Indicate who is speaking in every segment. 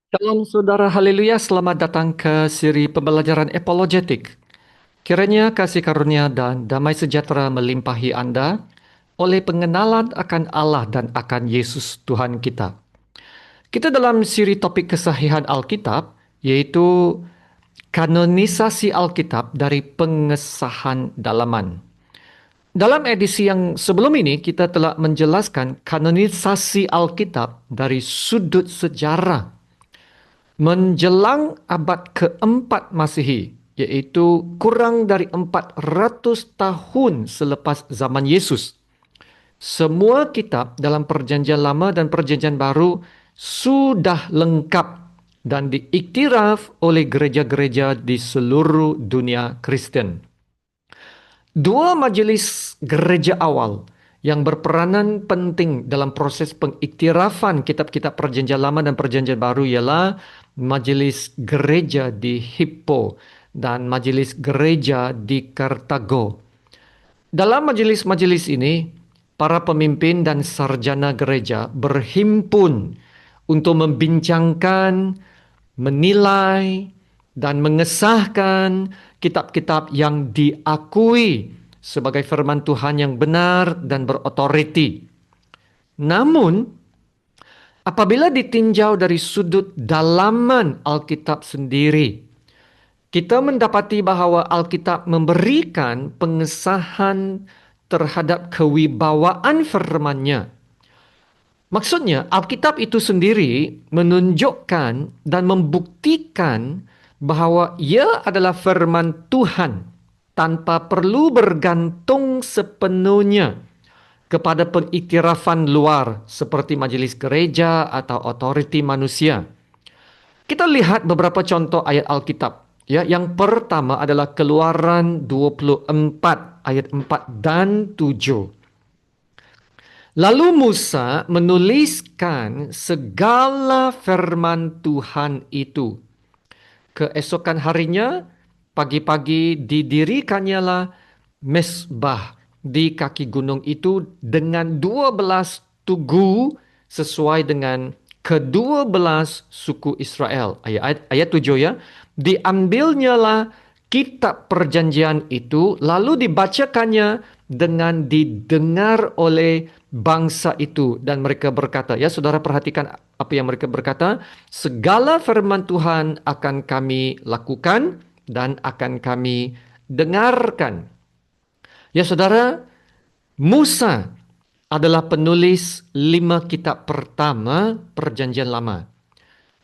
Speaker 1: Shalom saudara, haleluya, selamat datang ke siri pembelajaran apologetik. Kiranya kasih karunia dan damai sejahtera melimpahi Anda oleh pengenalan akan Allah dan akan Yesus Tuhan kita. Kita dalam siri topik kesahihan Alkitab, yaitu kanonisasi Alkitab dari pengesahan dalaman. Dalam edisi yang sebelum ini, kita telah menjelaskan kanonisasi Alkitab dari sudut sejarah menjelang abad keempat Masehi, yaitu kurang dari 400 tahun selepas zaman Yesus. Semua kitab dalam Perjanjian Lama dan Perjanjian Baru sudah lengkap dan diiktiraf oleh gereja-gereja di seluruh dunia Kristen. Dua majelis gereja awal yang berperanan penting dalam proses pengiktirafan kitab-kitab Perjanjian Lama dan Perjanjian Baru ialah majelis gereja di Hippo dan majelis gereja di Kartago. Dalam majelis-majelis ini, para pemimpin dan sarjana gereja berhimpun untuk membincangkan, menilai, dan mengesahkan kitab-kitab yang diakui sebagai firman Tuhan yang benar dan berotoriti. Namun, apabila ditinjau dari sudut dalaman Alkitab sendiri, kita mendapati bahawa Alkitab memberikan pengesahan terhadap kewibawaan firman-Nya. Maksudnya, Alkitab itu sendiri menunjukkan dan membuktikan bahawa ia adalah firman Tuhan tanpa perlu bergantung sepenuhnya kepada pengiktirafan luar seperti majelis gereja atau otoriti manusia. Kita lihat beberapa contoh ayat Alkitab. Ya, yang pertama adalah Keluaran 24 ayat 4 dan 7. Lalu Musa menuliskan segala firman Tuhan itu. Keesokan harinya, pagi-pagi didirikannya mesbah di kaki gunung itu dengan 12 tugu sesuai dengan ke-12 suku Israel. Ayat 7 ya. Diambilnyalah kitab perjanjian itu lalu dibacakannya dengan didengar oleh bangsa itu dan mereka berkata, ya saudara perhatikan apa yang mereka berkata, segala firman Tuhan akan kami lakukan dan akan kami dengarkan. Ya saudara, Musa adalah penulis 5 kitab pertama Perjanjian Lama.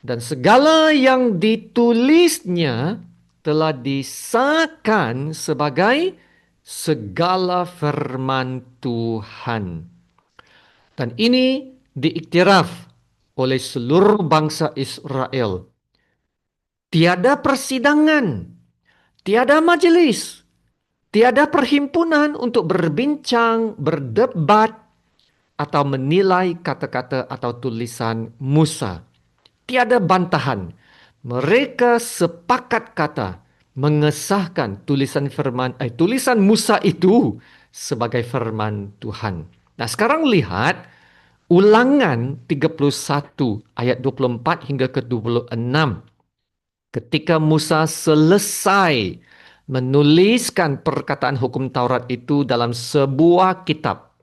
Speaker 1: Dan segala yang ditulisnya telah disahkan sebagai segala firman Tuhan. Dan ini diiktiraf oleh seluruh bangsa Israel. Tiada persidangan, tiada majelis, tiada perhimpunan untuk berbincang, berdebat, atau menilai kata-kata atau tulisan Musa. Tiada bantahan. Mereka sepakat kata mengesahkan tulisan Musa itu sebagai firman Tuhan. Nah, sekarang lihat Ulangan 31 ayat 24 hingga ke 26. Ketika Musa selesai menuliskan perkataan hukum Taurat itu dalam sebuah kitab,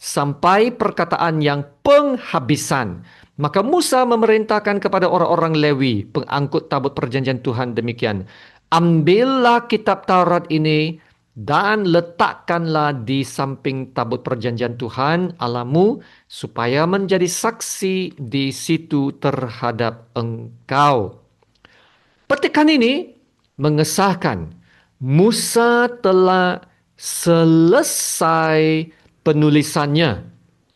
Speaker 1: sampai perkataan yang penghabisan, maka Musa memerintahkan kepada orang-orang Lewi, pengangkut tabut perjanjian Tuhan demikian, ambillah kitab Taurat ini dan letakkanlah di samping tabut perjanjian Tuhan Allahmu supaya menjadi saksi di situ terhadap engkau. Petikan ini mengesahkan Musa telah selesai penulisannya.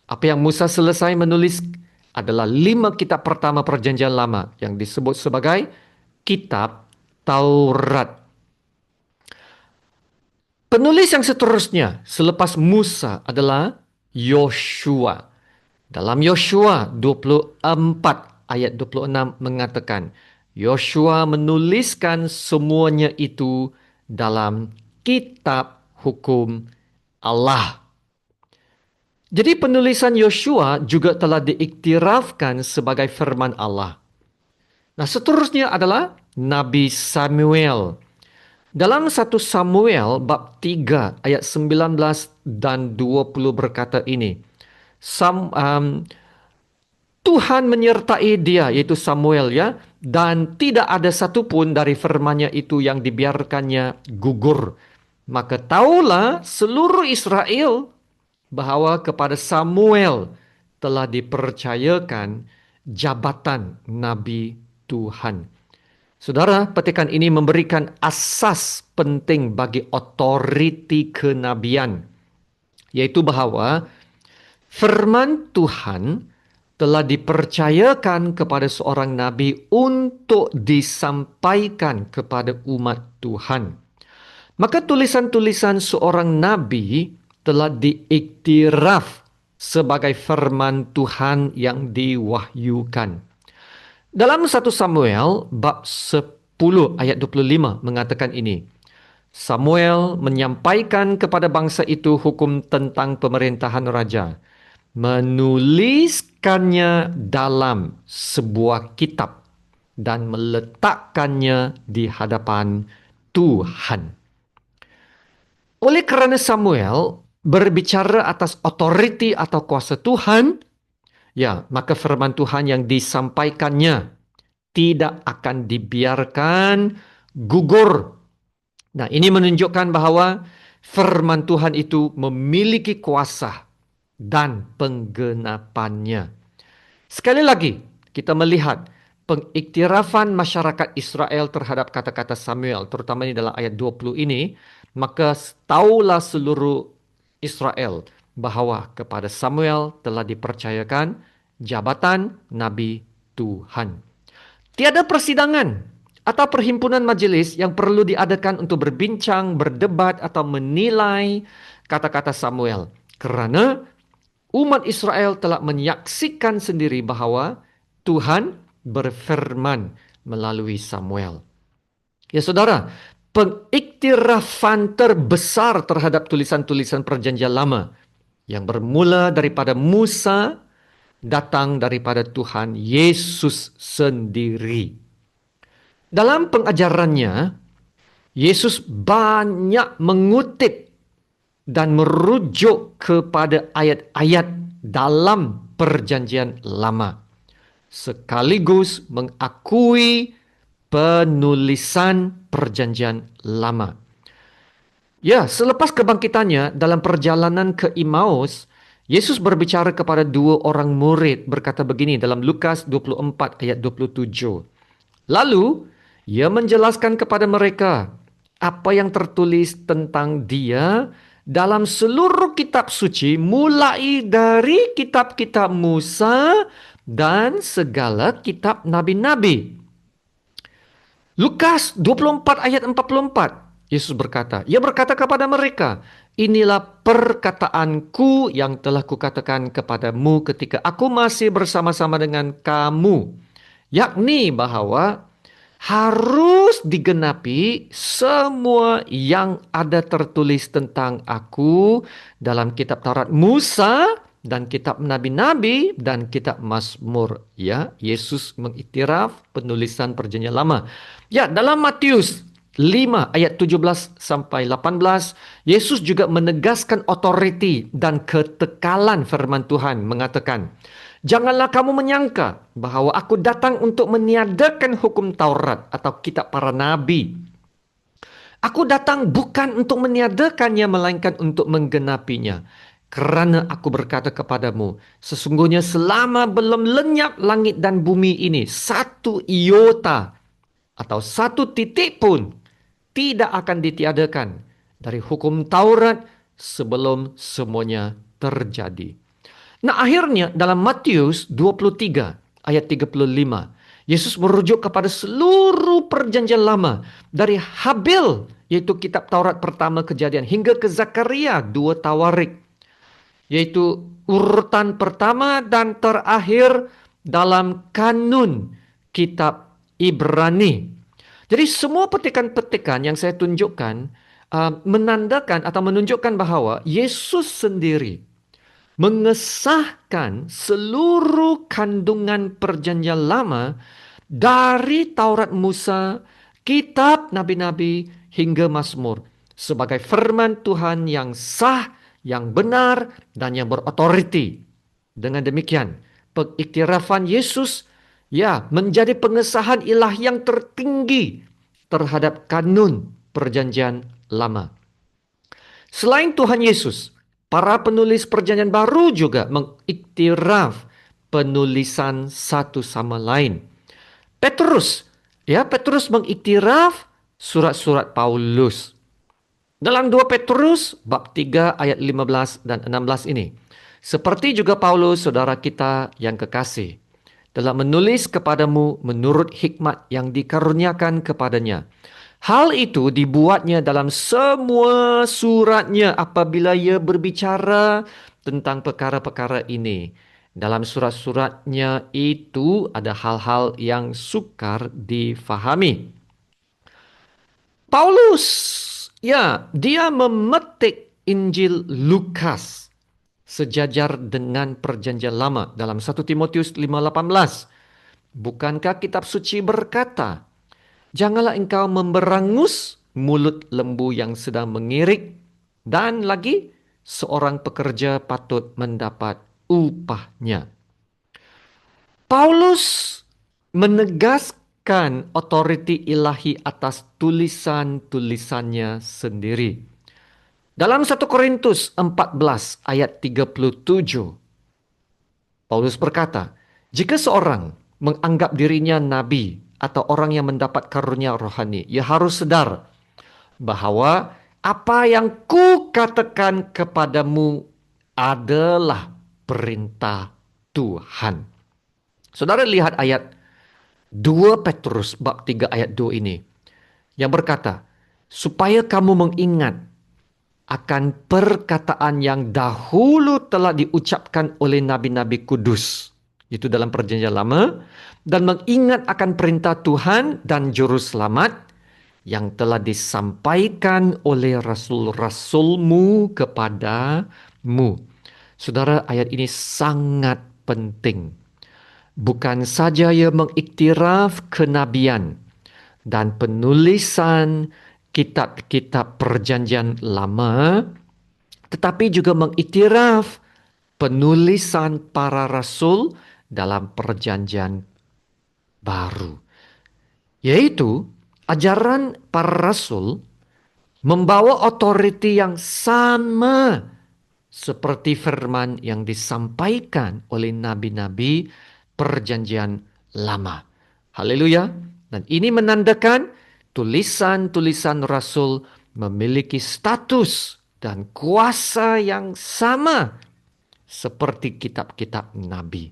Speaker 1: Apa yang Musa selesai menulis adalah 5 kitab pertama Perjanjian Lama yang disebut sebagai kitab Taurat. Penulis yang seterusnya selepas Musa adalah Yoshua. Dalam Yoshua 24 ayat 26 mengatakan, Yoshua menuliskan semuanya itu dalam kitab hukum Allah. Jadi penulisan Yoshua juga telah diiktirafkan sebagai firman Allah. Nah, seterusnya adalah Nabi Samuel. Dalam 1 Samuel bab 3 ayat 19 dan 20 berkata ini. Tuhan menyertai dia, yaitu Samuel ya, dan tidak ada satupun dari firman-Nya itu yang dibiarkannya gugur. Maka taulah seluruh Israel bahwa kepada Samuel telah dipercayakan jabatan Nabi Tuhan. Saudara, petikan ini memberikan asas penting bagi otoriti kenabian, yaitu bahwa firman Tuhan telah dipercayakan kepada seorang nabi untuk disampaikan kepada umat Tuhan. Maka tulisan-tulisan seorang nabi telah diiktiraf sebagai firman Tuhan yang diwahyukan. Dalam 1 Samuel bab 10 ayat 25 mengatakan ini. Samuel menyampaikan kepada bangsa itu hukum tentang pemerintahan raja, menuliskannya dalam sebuah kitab dan meletakkannya di hadapan Tuhan. Oleh kerana Samuel berbicara atas otoriti atau kuasa Tuhan, ya, maka firman Tuhan yang disampaikannya tidak akan dibiarkan gugur. Nah, ini menunjukkan bahwa firman Tuhan itu memiliki kuasa dan penggenapannya. Sekali lagi, kita melihat pengiktirafan masyarakat Israel terhadap kata-kata Samuel, terutama di dalam ayat 20 ini, maka taulah seluruh Israel bahwa kepada Samuel telah dipercayakan jabatan Nabi Tuhan. Tiada persidangan atau perhimpunan majelis yang perlu diadakan untuk berbincang, berdebat atau menilai kata-kata Samuel. Kerana umat Israel telah menyaksikan sendiri bahawa Tuhan berfirman melalui Samuel. Ya saudara, pengiktirafan terbesar terhadap tulisan-tulisan perjanjian lama yang bermula daripada Musa datang daripada Tuhan Yesus sendiri. Dalam pengajarannya, Yesus banyak mengutip dan merujuk kepada ayat-ayat dalam perjanjian lama, sekaligus mengakui penulisan perjanjian lama. Ya, selepas kebangkitannya dalam perjalanan ke Emmaus, Yesus berbicara kepada dua orang murid, berkata begini dalam Lukas 24 ayat 27. Lalu, ia menjelaskan kepada mereka apa yang tertulis tentang dia dalam seluruh kitab suci, mulai dari kitab-kitab Musa dan segala kitab nabi-nabi. Lukas 24 ayat 44. Yesus berkata, ia berkata kepada mereka, inilah perkataanku yang telah kukatakan kepadamu ketika aku masih bersama-sama dengan kamu. Yakni bahawa harus digenapi semua yang ada tertulis tentang aku dalam kitab Taurat Musa dan kitab nabi-nabi dan kitab Mazmur. Ya, Yesus mengiktiraf penulisan perjanjian lama. Ya, dalam Matius 5 ayat 17 sampai 18, Yesus juga menegaskan otoriti dan ketekalan firman Tuhan, mengatakan, janganlah kamu menyangka bahawa aku datang untuk meniadakan hukum Taurat atau kitab para nabi. Aku datang bukan untuk meniadakannya, melainkan untuk menggenapinya. Kerana aku berkata kepadamu, sesungguhnya selama belum lenyap langit dan bumi ini, satu iota atau satu titik pun tidak akan ditiadakan dari hukum Taurat sebelum semuanya terjadi. Nah, akhirnya dalam Matius 23 ayat 35, Yesus merujuk kepada seluruh perjanjian lama dari Habil, yaitu kitab Taurat pertama Kejadian, hingga ke Zakaria 2 Tawarik, yaitu urutan pertama dan terakhir dalam kanun kitab Ibrani. Jadi semua petikan-petikan yang saya tunjukkan menandakan atau menunjukkan bahawa Yesus sendiri mengesahkan seluruh kandungan perjanjian lama dari Taurat Musa, kitab nabi-nabi hingga Mazmur sebagai firman Tuhan yang sah, yang benar dan yang berotoriti. Dengan demikian, pengiktirafan Yesus menjadi pengesahan ilahi yang tertinggi terhadap kanun perjanjian lama. Selain Tuhan Yesus, para penulis perjanjian baru juga mengiktiraf penulisan satu sama lain. Petrus mengiktiraf surat-surat Paulus. Dalam 2 Petrus bab 3 ayat 15 dan 16 ini. Seperti juga Paulus, saudara kita yang kekasih, telah menulis kepadamu menurut hikmat yang dikaruniakan kepadanya. Hal itu dibuatnya dalam semua suratnya apabila ia berbicara tentang perkara-perkara ini. Dalam surat-suratnya itu ada hal-hal yang sukar difahami. Paulus, dia memetik Injil Lukas sejajar dengan perjanjian lama dalam 1 Timotius 5:18. Bukankah kitab suci berkata, janganlah engkau memberangus mulut lembu yang sedang mengirik, dan lagi seorang pekerja patut mendapat upahnya. Paulus menegaskan otoriti ilahi atas tulisan-tulisannya sendiri. Dalam 1 Korintus 14 ayat 37, Paulus berkata, jika seorang menganggap dirinya nabi atau orang yang mendapat karunia rohani, ia harus sedar bahwa apa yang ku katakan kepadamu adalah perintah Tuhan. Saudara lihat ayat 2 Petrus bab 3 ayat 2 ini yang berkata, supaya kamu mengingat akan perkataan yang dahulu telah diucapkan oleh nabi-nabi kudus, itu dalam perjanjian lama, dan mengingat akan perintah Tuhan dan juru selamat yang telah disampaikan oleh rasul-rasulmu kepadamu. Saudara, ayat ini sangat penting. Bukan saja ia mengiktiraf kenabian dan penulisan kitab-kitab perjanjian lama, tetapi juga mengiktiraf penulisan para rasul dalam perjanjian baru. Yaitu ajaran para rasul membawa otoriti yang sama seperti firman yang disampaikan oleh nabi-nabi perjanjian lama. Haleluya. Dan ini menandakan tulisan-tulisan rasul memiliki status dan kuasa yang sama seperti kitab-kitab nabi.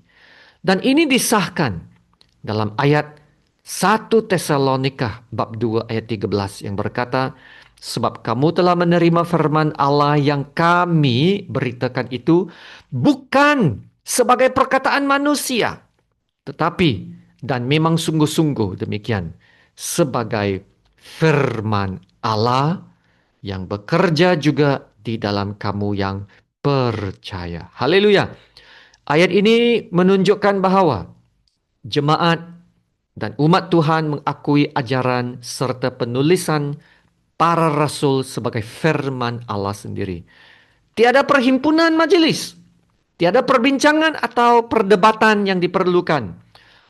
Speaker 1: Dan ini disahkan dalam ayat 1 Tesalonika bab 2 ayat 13 yang berkata, sebab kamu telah menerima firman Allah yang kami beritakan itu bukan sebagai perkataan manusia, tetapi, dan memang sungguh-sungguh demikian, sebagai firman Allah yang bekerja juga di dalam kamu yang percaya. Haleluya. Ayat ini menunjukkan bahwa jemaat dan umat Tuhan mengakui ajaran serta penulisan para rasul sebagai firman Allah sendiri. Tiada perhimpunan majelis, tiada perbincangan atau perdebatan yang diperlukan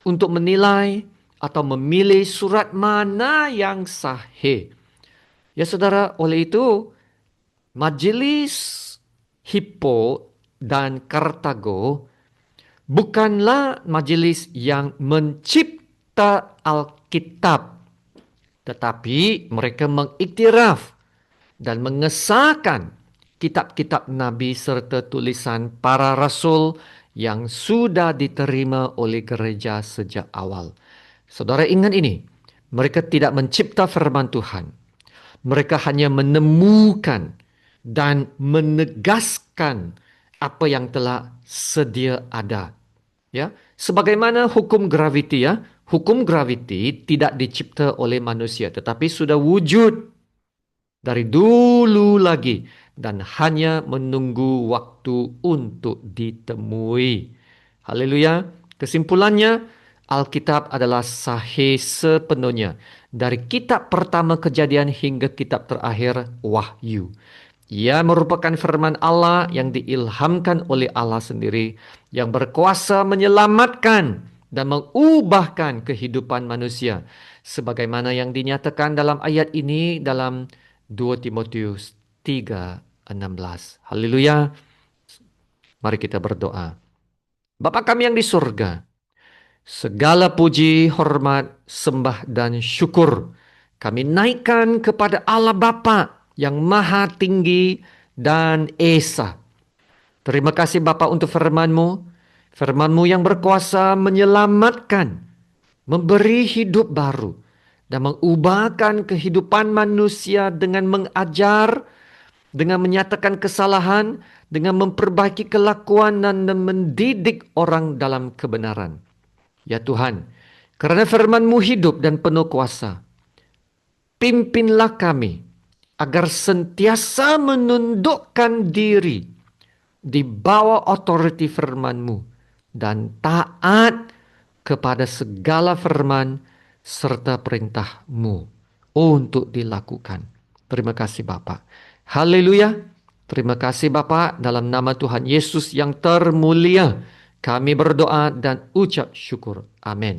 Speaker 1: untuk menilai atau memilih surat mana yang sahih. Ya saudara, oleh itu majelis Hippo dan Kartago bukanlah majelis yang mencipta Alkitab, tetapi mereka mengiktiraf dan mengesahkan kitab-kitab nabi serta tulisan para rasul yang sudah diterima oleh gereja sejak awal. Saudara ingat ini, mereka tidak mencipta firman Tuhan. Mereka hanya menemukan dan menegaskan apa yang telah sedia ada. Ya, sebagaimana hukum graviti ya, hukum graviti tidak dicipta oleh manusia tetapi sudah wujud dari dulu lagi dan hanya menunggu waktu untuk ditemui. Haleluya. Kesimpulannya, Alkitab adalah sahih sepenuhnya. Dari kitab pertama Kejadian hingga kitab terakhir Wahyu. Ia merupakan firman Allah yang diilhamkan oleh Allah sendiri, yang berkuasa menyelamatkan dan mengubahkan kehidupan manusia. Sebagaimana yang dinyatakan dalam ayat ini dalam 2 Timotius 3:16. Haleluya. Mari kita berdoa. Bapa kami yang di surga, segala puji, hormat, sembah, dan syukur kami naikkan kepada Allah Bapa yang maha tinggi dan esa. Terima kasih Bapa untuk firman-Mu. Firman-Mu yang berkuasa menyelamatkan, memberi hidup baru, dan mengubahkan kehidupan manusia dengan mengajar, dengan menyatakan kesalahan, dengan memperbaiki kelakuan dan mendidik orang dalam kebenaran. Ya Tuhan, karena firman-Mu hidup dan penuh kuasa, pimpinlah kami agar sentiasa menundukkan diri di bawah otoriti firman-Mu dan taat kepada segala firman serta perintah-Mu untuk dilakukan. Terima kasih Bapa. Haleluya. Terima kasih Bapa, dalam nama Tuhan Yesus yang termulia kami berdoa dan ucap syukur. Amin.